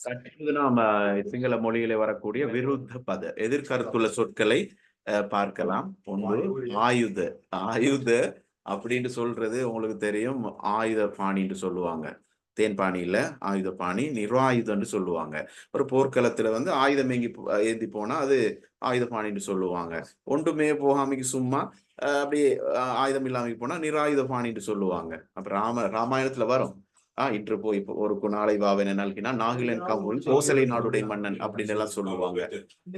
சற்று நாம சிங்கள மொழியிலே வரக்கூடிய விருத்த பத எதிர்கருத்துள்ள சொற்களை பார்க்கலாம். ஒன்று ஆயுத. ஆயுத அப்படின்னு சொல்றது உங்களுக்கு தெரியும். ஆயுத பாணின்னு சொல்லுவாங்க. தேன்பாணியில ஆயுத பாணி, நிராயுதம்னு சொல்லுவாங்க. ஒரு போர்க்களத்துல வந்து ஆயுதம் ஏந்தி போனா அது ஆயுத பாணின்னு சொல்லுவாங்க. ஒன்றுமே போகாமைக்கு சும்மா அப்படியே ஆயுதம் இல்லாம போனா நிராயுத பாணின்னு சொல்லுவாங்க. அப்ப ராமாயணத்துல வரும். இன்று போய் ஒரு நாளை வாவென நல்கினா நாகிலன் கவுல் கோசலை நாடுடைய மன்னன் அப்படின்னு எல்லாம் சொல்லுவாங்க.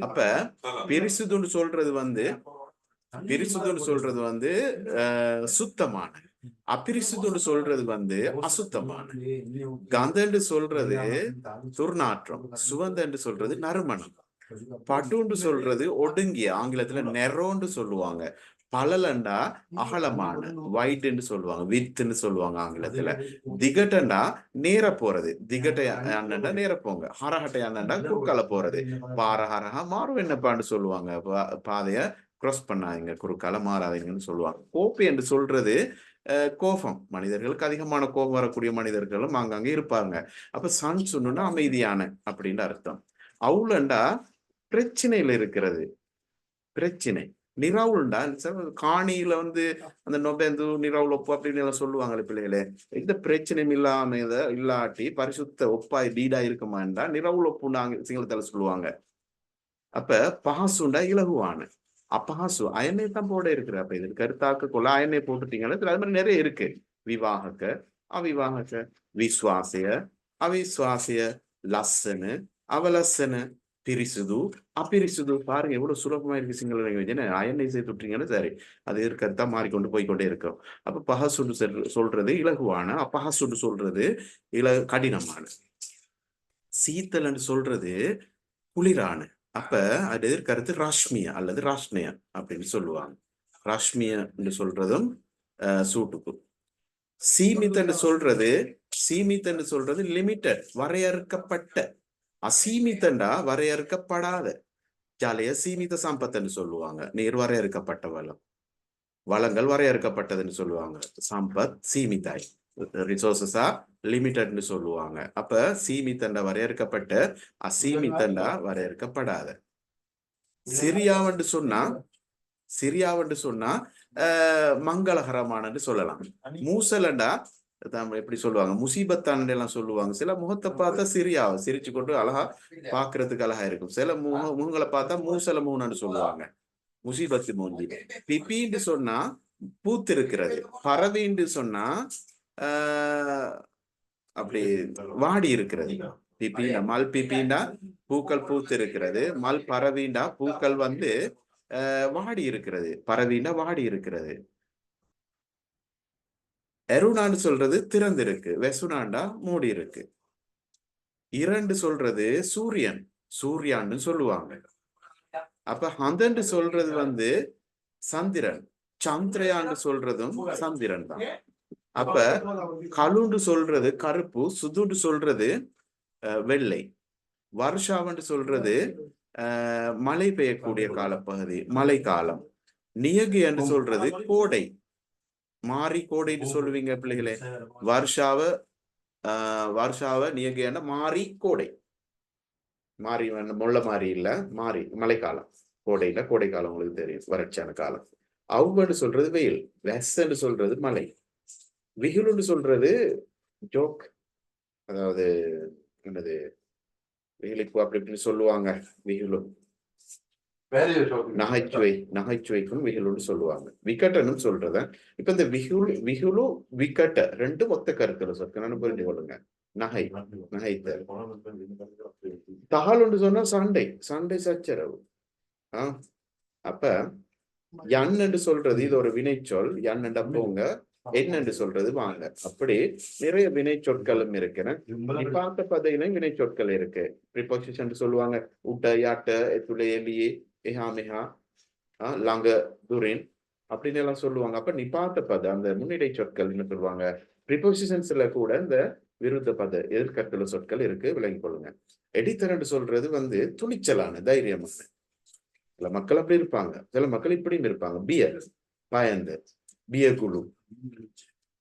அப்ப பிரிசுதுன்னு சொல்றது வந்து சுத்தமான, அபிரிசுதுன்னு சொல்றது வந்து அசுத்தமான, கந்தன்னு சொல்றது துர்நாற்றம், சுவந்தன்னு சொல்றது நறுமணம், பட்டுன்னு சொல்றது ஒடுங்கிய, ஆங்கிலத்துல நெரோன்னு சொல்லுவாங்க, பழலண்டா அகலமான, வைட்ன்னு சொல்லுவாங்க, வித்துன்னு சொல்லுவாங்க ஆங்கிலத்துல, திகட்டண்டா நேர போறது, திகட்டையாண்டா நேர போங்க, ஹரஹட்டையாண்டா குறுக்கால போறது, பாரஹரஹா மாறும் என்னப்பான்னு சொல்லுவாங்க, பாதைய கிராஸ் பண்ணாதீங்க, குறுக்கால மாறாதீங்கன்னு சொல்லுவாங்க. கோப்பை என்று சொல்றது கோபம், மனிதர்களுக்கு அதிகமான கோபம் வரக்கூடிய மனிதர்களும் அங்கங்க இருப்பாங்க. அப்ப சன் சொன்னா அமைதியான அப்படின்னு அர்த்தம். அவுலண்டா பிரச்சனையில இருக்கிறது, பிரச்சனை. நிராவுல்டா காணியில வந்து அந்த நொபேந்து நிராவுல் ஒப்பு அப்படின்னு எல்லாம் சொல்லுவாங்களே பிள்ளைகளே, எந்த பிரச்சனையும் இல்லாம இல்லாட்டி பரிசுத்த ஒப்பாய் டீடா இருக்குமாண்டா நிராவுல் ஒப்புன்னு சிங்களத்துல சொல்லுவாங்க. அப்ப பஹாசுண்டா இலகுவான, அப்பஹாசு அயனை தான் போட இருக்கிற. அப்ப இது கருத்தாக்க கொள்ள அயனை போட்டுட்டீங்கன்னா அது மாதிரி நிறைய இருக்கு. விவாகக்க, அவிவாகக்க, விஸ்வாசிய, அவிஸ்வாசிய, லස්සன, அவலස්සன, பிரிசுது, அபிரிசுது. பாருங்க எவ்வளவு சுலபமா இருக்கு சிங்கள லாங்குவேஜ். அயனை சேர்த்து விட்டீங்கன்னா சரி, அது இருக்கத்தான் மாறிக்கொண்டு போய்கொண்டே இருக்கும். அப்ப பஹசுன்னு சொல்றது இலகுவான, அப்பஹசுன்னு சொல்றது கடினமான, சீத்தல் சொல்றது குளிரான. அப்ப அது எதிர்கருத்து ராஷ்மியா அல்லது ராஷ்னியா அப்படின்னு சொல்லுவாங்க. ராஷ்மியா என்று சொல்றதும் சூட்டுக்கு. சீமித்தன்னு சொல்றது லிமிட்டட், வரையறுக்கப்பட்ட. அசீமித்தண்டா வரையறுக்கப்படாத. ஜாலிய சீமித சம்பத்துன்னு சொல்லுவாங்க, நீர் வரையறுக்கப்பட்ட வளம், வளங்கள் வரையறுக்கப்பட்டதுன்னு சொல்லுவாங்க. சம்பத் சீமிதாய், ரிசோர்சஸா லிமிட்டட்னு சொல்லுவாங்க. அப்ப சீமித்தண்டா வரையறுக்கப்பட்ட, அசீமித்தண்டா வரையறுக்கப்படாத. சிரியாவண்டு சொன்னா மங்களகரமானன்னு சொல்லலாம். மூசலண்டா எப்படி சொல்லுவாங்க, முசீபத்தான் எல்லாம் சொல்லுவாங்க. சில முகத்தை பார்த்தா சிரிச்சு கொண்டு அழகா பாக்குறதுக்கு அழகா இருக்கும். சில முகங்களை பார்த்தா மூசல மூணன்னு சொல்லுவாங்க, முசீபத்து மூஞ்சி. பிபின்னு சொன்னா பூத்து இருக்கிறது, பறவைன்னு சொன்னா அப்படி வாடி இருக்கிறது. பிபின்னா மல், பிபின்னா பூக்கள் பூத்து இருக்கிறது, மல் பறவைண்டா பூக்கள் வந்து வாடி இருக்கிறது, பறவைண்டா வாடி இருக்கிறது. எருணான்னு சொல்றது திறந்து இருக்கு, வெசுனாண்டா மூடி இருக்கு. இரண்டு சொல்றது சூரியன், சூர்யான்னு சொல்லுவாங்க. அப்ப ஹந்தன்னு சொல்றது வந்து சந்திரன், சந்திரயான்னு சொல்றதும் சந்திரன் தான். அப்ப கலுண்டு சொல்றது கருப்பு, சுதுண்டு சொல்றது வெள்ளை, வருஷாவன்னு சொல்றது மழை பெய்யக்கூடிய காலப்பகுதி, மழை காலம். நியகு என்று சொல்றது கோடை, மாறி கோடைன்னு சொல்லுவீங்க பிள்ளைகளே. வருஷாவ நியகு மாறி கோடை, மாறி முள்ள மாறி இல்ல, மாறி மழைக்காலம், கோடையில கோடை காலம் உங்களுக்கு தெரியும், வறட்சியான காலம். அவ்வன்னு சொல்றது வெயில், வெஸ்ன்னு சொல்றது மழை, விகுலுன்னு சொல்றது ஜோக், அதாவது என்னது வெயிலுக்கு அப்படி இப்படின்னு சொல்லுவாங்க. விகுலு நகைச்சுவைக்கும் விகுலுன்னு சொல்லுவாங்க. விக்கட்டன்னு சொல்றத இப்ப இந்த விகுலு விக்கட்ட ரெண்டும் ஒத்த கருத்துல சொற்கள் புரிஞ்சு கொள்ளுங்க. நகைத்த தகவல் சொன்னா சண்டை, சச்சரவு. அப்ப யன் என்று சொல்றது இது ஒரு வினைச்சொல், யன் என்ற போங்க, என்னென்று சொல்றது வாங்க. அப்படி நிறைய வினை சொற்களும் இருக்கிற. பார்த்த பதையிலும் வினை சொற்கள் இருக்கு. ப்ரிபோசிஷன் சொல்லுவாங்க, உட்ட, யாட்ட, எத்துளை, எலியே, எஹாமிஹா, லாங்க, துரின் அப்படின்னு எல்லாம் சொல்லுவாங்க. அப்ப நிபாத்த பத அந்த முன்னிடை சொற்கள் என்ன சொல்லுவாங்க. ப்ரிபோசிஷன்ஸ்ல கூட இந்த விருத்த பத எதிர்கருத்துல சொற்கள் இருக்கு, விளங்கிக் கொள்ளுங்க. எடித்தர் சொல்றது வந்து துணிச்சலான, தைரியமான. சில மக்கள் அப்படி இருப்பாங்க, சில மக்கள் இப்படின்னு இருப்பாங்க. பியர் பயந்து, பியர் குழு.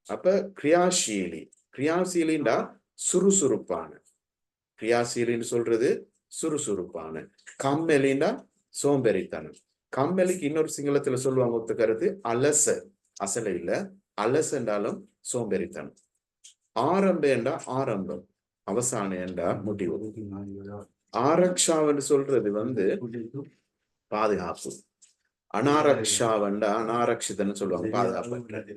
அப்ப கிரியாசீலி, கிரியாசீலிண்டா சுறுசுறுப்பான. கிரியாசீலின்னு சொல்றது சுறுசுறுப்பான. கம்மெலின்னா சோம்பேறித்தனம். கம்மெலிக்கு இன்னொரு சிங்களத்துல சொல்லுவாங்க ஒத்த கருத்து அலச. அசல இல்ல, அலச என்றாலும் சோம்பேறித்தனம். ஆரம்பேண்டா ஆரம்பம், அவசானம் என்றா முடிவு. ஆரக்ஷான்னு சொல்றது பாதுகாப்பு. அனாரக்ஷாவண்டா அனாரக்ஷிதன்னு சொல்லுவாங்க, பாதுகாப்பற்ற.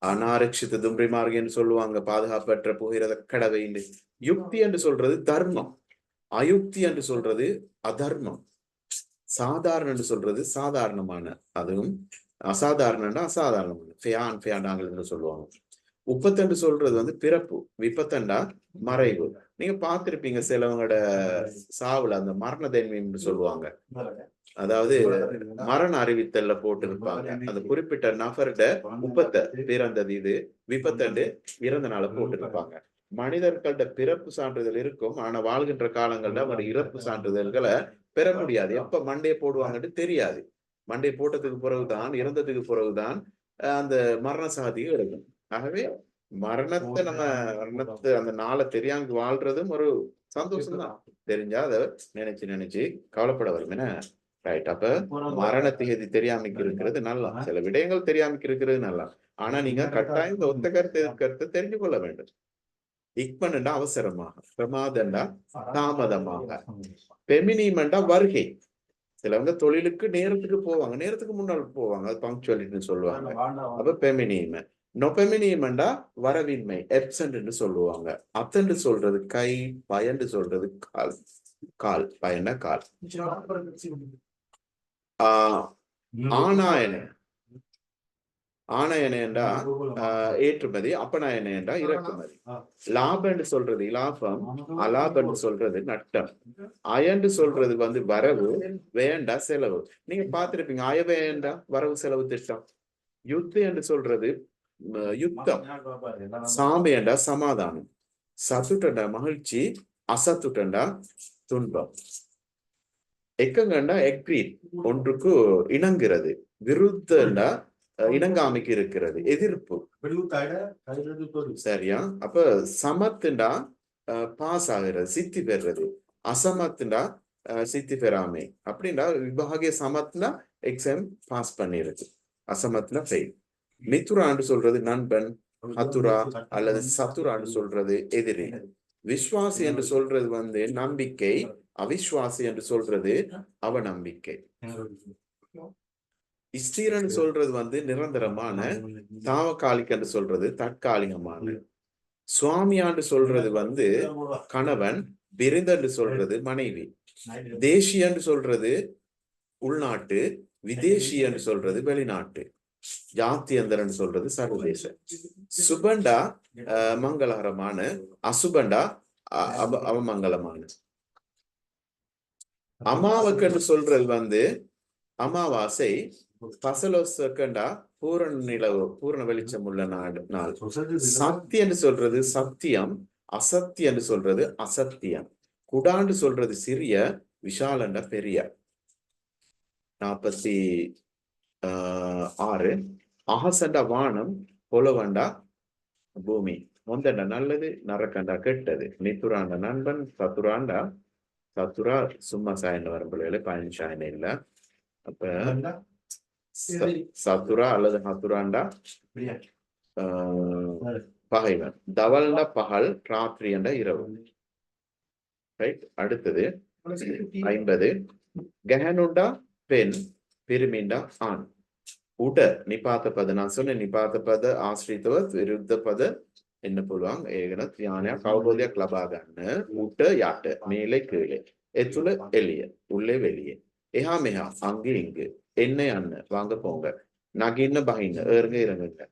அனாரக்ஷித தும்பி மார்கன்னு சொல்லுவாங்க, பாதுகாப்பற்ற போகிறத கடவைன்னு. யுக்தி என்று சொல்றது தர்மம், அயுக்தி என்று சொல்றது அதர்மம். சாதாரண என்று சொல்றது சாதாரணமான, அதுவும் அசாதாரண அசாதாரணமான என்று சொல்லுவாங்க. உப்பத்தண்டு சொல்றது பிறப்பு, விபத்தண்டா மறைவு. நீங்க பார்த்திருப்பீங்க சிலவங்களோட சாவுல அந்த மரண தன்மைன்னு சொல்லுவாங்க, அதாவது மரண அறிவித்தல்ல போட்டிருப்பாங்க அந்த குறிப்பிட்ட நபர்கிட்ட உப்பத்தை பிறந்தது இது, விபத்தண்டு இறந்த நாள போட்டிருப்பாங்க. மனிதர்கள்ட பிறப்பு சான்றிதழ் இருக்கும், ஆனா வாழ்கின்ற காலங்கள்ல அவர் இறப்பு சான்றிதழ்களை பெற முடியாது. எப்ப மண்டையை போடுவாங்கன்னு தெரியாது. மண்டை போட்டதுக்கு பிறகுதான், இறந்ததுக்கு பிறகுதான் அந்த மரண சாதியும் இருக்கும். ஆகவே மரணத்தை அந்த நாளை தெரியாம வாழ்றதும் ஒரு சந்தோஷம் தான். தெரிஞ்சா அதை நினைச்சு கவலைப்பட வரும். என்ன ரைட்? அப்ப மரண தேதி தெரியாமக்கு இருக்கிறது நல்லா, சில விடயங்கள் தெரியாமக்கு இருக்கிறது நல்லா. ஆனா நீங்க கட்டாயம் இந்த ஒத்த கருத்தை தெரிஞ்சு கொள்ள வேண்டும். இக்மன்டா அவசரமாக, பிரமாதண்டா தாமதமாக, பெமினிமண்டா வருகை. சிலவங்க தொழிலுக்கு நேரத்துக்கு போவாங்க, நேரத்துக்கு முன்னால் போவாங்க, அது பங்க்சுவாலிட்டின்னு சொல்லுவாங்க. அப்ப பெமினிம. நொபெமினிமண்டா வரவின்மை, எப்சன்ட் என்று சொல்லுவாங்க. அத்தன்று சொல்றது கை, பயன்று சொல்றது கால். கால் பயன்னா கால். ஆனாயன, ஆணையனேண்டா ஏற்றுமதி, அப்பநாயனேண்டா இறக்குமதி. லாபன்னு சொல்றது இலாபம், அலாபன்னு சொல்றது நட்டம். அயன்று சொல்றது வரவு, வேண்டா செலவு. நீங்க பார்த்திருப்பீங்க அயவேண்டா வரவு செலவு திட்டம். யுத்த என்று சொல்றது யுத்தம். சாமியண்டா சமாதானம். சத்துட்டண்டா மகிழ்ச்சி, அசத்துட்டண்டா துன்பம். எக்கங்கண்டா எக்ரீட், ஒன்றுக்கு இணங்குறது. விருத்தண்டா இணங்காமைக்கு இருக்கிறது, எதிர்ப்பு. சரியா? அப்ப சமத்துண்டா பாஸ் ஆகிறது, சித்தி பெறுறது. அசமத்துண்டா சித்தி பெறாமை. அப்படின்னா விபாகிய சமத்துனா எக்ஸாம் பாஸ் பண்ணிருக்கு, அசமத்துனா ஃபெயில். மித்துரான்னு சொல்றது நண்பன், ஹத்துரா அல்லது சத்துரான்னு சொல்றது எதிரி. விஸ்வாசி என்று சொல்றது நம்பிக்கை, அவிஸ்வாசி என்று சொல்றது அவநம்பிக்கை. ஸ்திரன்னு சொல்றது நிரந்தரமான, தாவகாலிக் என்று சொல்றது தற்காலிகமான. சுவாமியான்னு சொல்றது கணவன், விருந்தன்னு சொல்றது மனைவி. தேசியன்னு சொல்றது உள்நாட்டு, விதேசி என்று சொல்றது வெளிநாட்டு. ஜாத்தியந்தரன் சொல்றது சர்வதேச. சுபண்டா மங்களகரமான, அசுபண்டா அவமங்கலமான. அமாவக்கன்னு சொல்றது அமாவாசை, பசலோசக்கண்டா பூரண நிலவு, பூரண வெளிச்சம் உள்ள நாள். சக்தி என்று சொல்றது சத்தியம், அசத்தியம் என்று சொல்றது அசத்தியம். குடாண்டு சொல்றது சிறிய, விஷாலண்டா பெரிய. 46. அகசண்டா வானம், பொலவண்டா பூமி. மொந்தண்டா நல்லது, நரக்கண்டா கெட்டது. நித்துராண்ட நண்பன், சத்துராண்டா சத்துரா சும்மா சாயன வரம்புல பயன் சாயன இல்ல. அப்ப சத்துரா அல்லது ஹத்துராண்டா பகைவன். தவல்டா பகல், ராத்திரி என்ற இரவு. ரைட்? அடுத்தது 50. கஹனுண்டா பெண், பிரிமிண்டா ஆண். உட நிபாத்த பத, நான் சொன்ன நிபாத்த பத ஆசிரித்தவ விருத்த பத என்ன போடுவாங்க ஏகன தியானியா கௌபோதியா கிளபாகன்னு. உட்ட யாட்ட, மேலே கீழே, எத்துல எளிய, உள்ளே வெளியே, எஹா மெஹா அங்கு இங்கு, என்ன அண்ணு வாங்க போங்க, நகின்னு பகின்னு ஏறுங்க இறங்குங்க.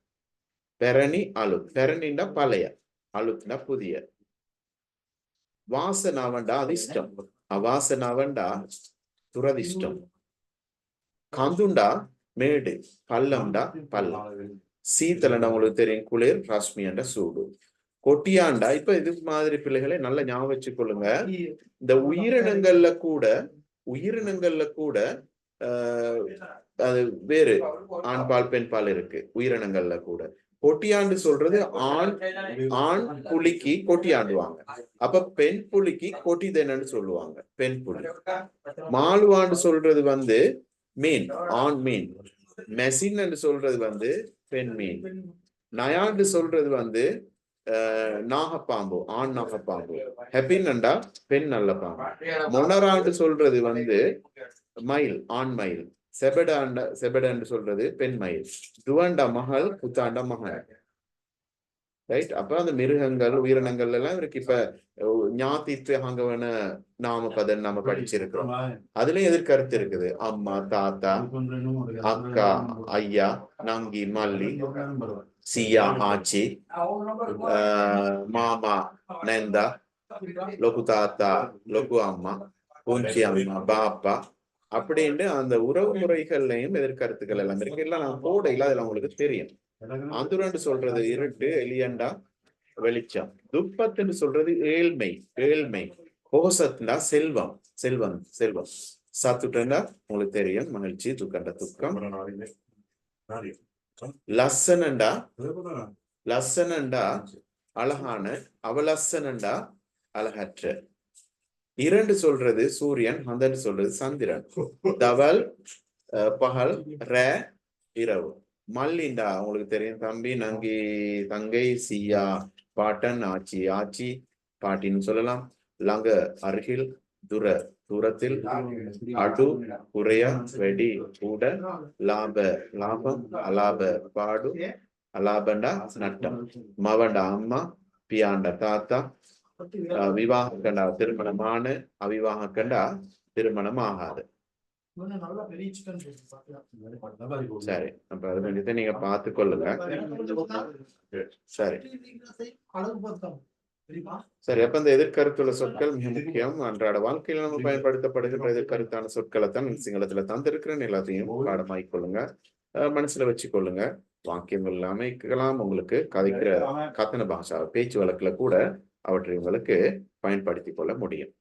பெரணி அலு, பெரணிண்டா பழைய, அலுத்னா புதிய. வாசனாவண்டா அதிர்ஷ்டம், அவாசனாவண்டா துரதிஷ்டம். கந்துண்டா மேடு, பள்ளம்டா பள்ளம். சீத்தலண்டா உங்களுக்கு தெரியும் குளிர், ரஷ்மியண்டா சூடு. கொட்டியாண்டா, இப்ப இது மாதிரி பிள்ளைகளை நல்லா ஞாபகம் வச்சுக்கொள்ளுங்க. இந்த உயிரினங்கள்ல கூட அது வேறு ஆண்பால் பெண்பால் இருக்கு உயிரினங்கள்ல கூட. கொட்டியாண்டு சொல்றது ஆண் ஆண் புலிக்கு கொட்டியாண்டுவாங்க. அப்ப பெண் புலிக்கு கொட்டிதென்னு சொல்லுவாங்க, பெண் புலி. மாலுவாண்டு சொல்றது வந்து மீன், ஆண் மீன். மெசின் என்று சொல்றது வந்து பெண் மீன். நயாண்டு சொல்றது வந்து நாகப்பாம்பு, ஆண் நாகப்பாம்பு. ஹெபின்டா பெண் நல்ல பாம்பு. மொனராண்டு சொல்றது வந்து மயில், ஆண் மயில். செபடாண்டு சொல்றது பெண் மயில். துவண்டா மகள், புத்தாண்டா மகள். ரைட். அப்ப அந்த மிருகங்கள் உயிரினங்கள் எல்லாம் இருக்கு. இப்ப ஞாத்தித்வஹங்கவன நாம பதன் நாம படிச்சிருக்கிறோம். அதுலயும் எதிர்கருத்து இருக்குது. அம்மா, தாத்தா, அக்கா, ஐயா, நங்கி, மல்லி, சியா, ஆச்சி, மாமா, நெந்தா, லொகு தாத்தா, லொகு அம்மா, பூஞ்சி அம்மா, பாப்பா அப்படின்னு அந்த உறவு முறைகள்லையும் எதிர்கருத்துக்கள் எல்லாம் இருக்கு. எல்லாம் நான் போடையில அதுல உங்களுக்கு தெரியும். அந்துரண்டு சொல்றது இருட்டு, எலியண்டா வெளிச்சம். துப்பத்துன்னு சொல்றது ஏழ்மை, ஏழ்மை. கோசத்துனா செல்வம், செல்வம், செல்வம். சாத்துட்டா உங்களுக்கு தெரியும், மகிழ்ச்சி. துக்கண்ட துக்கம். லசனண்டா, லசனண்டா அழகான, அவலசனண்டா அழகற்ற. இரண்டு சொல்றது சூரியன், அந்த சொல்றது சந்திரன். தவல் பகல், ரே இரவு. மல்லிண்டா உங்களுக்கு தெரியும், தம்பி, நங்கி, தங்கை, சியா, பாட்டன், ஆச்சி, ஆச்சி, பாட்டின்னு சொல்லலாம். லங்க அருகில், துர தூரத்தில், அடு குறைய, வெடி கூட, லாப லாபம், அலாப பாடு, அலாபண்டா நட்டம். மவண்டா அம்மா, பியாண்டா தாத்தா, விவாக கண்டா திருமணமான, அவிவாக கண்டா திருமணம் ஆகாது. சரி, அப்ப அது வேண்டியதை நீங்க பார்த்து கொள்ளுங்க. சரி சரி. அப்ப இந்த எதிர்கருத்துள்ள சொற்கள் மிக முக்கியம். அன்றாட வாழ்க்கையில நம்ம பயன்படுத்தப்படுகின்ற எதிர்கருத்தான சொற்களை தான் சிங்களத்துல தந்திருக்கிறேன். எல்லாத்தையும் பாடமாக்கிக் கொள்ளுங்க, மனசுல வச்சுக்கொள்ளுங்க. வாக்கியங்கள் அமைக்கலாம். உங்களுக்கு கதைக்கிற கத்தன பாஷா பேச்சு வழக்குல கூட அவற்றை உங்களுக்கு பயன்படுத்திக் கொள்ள முடியும்.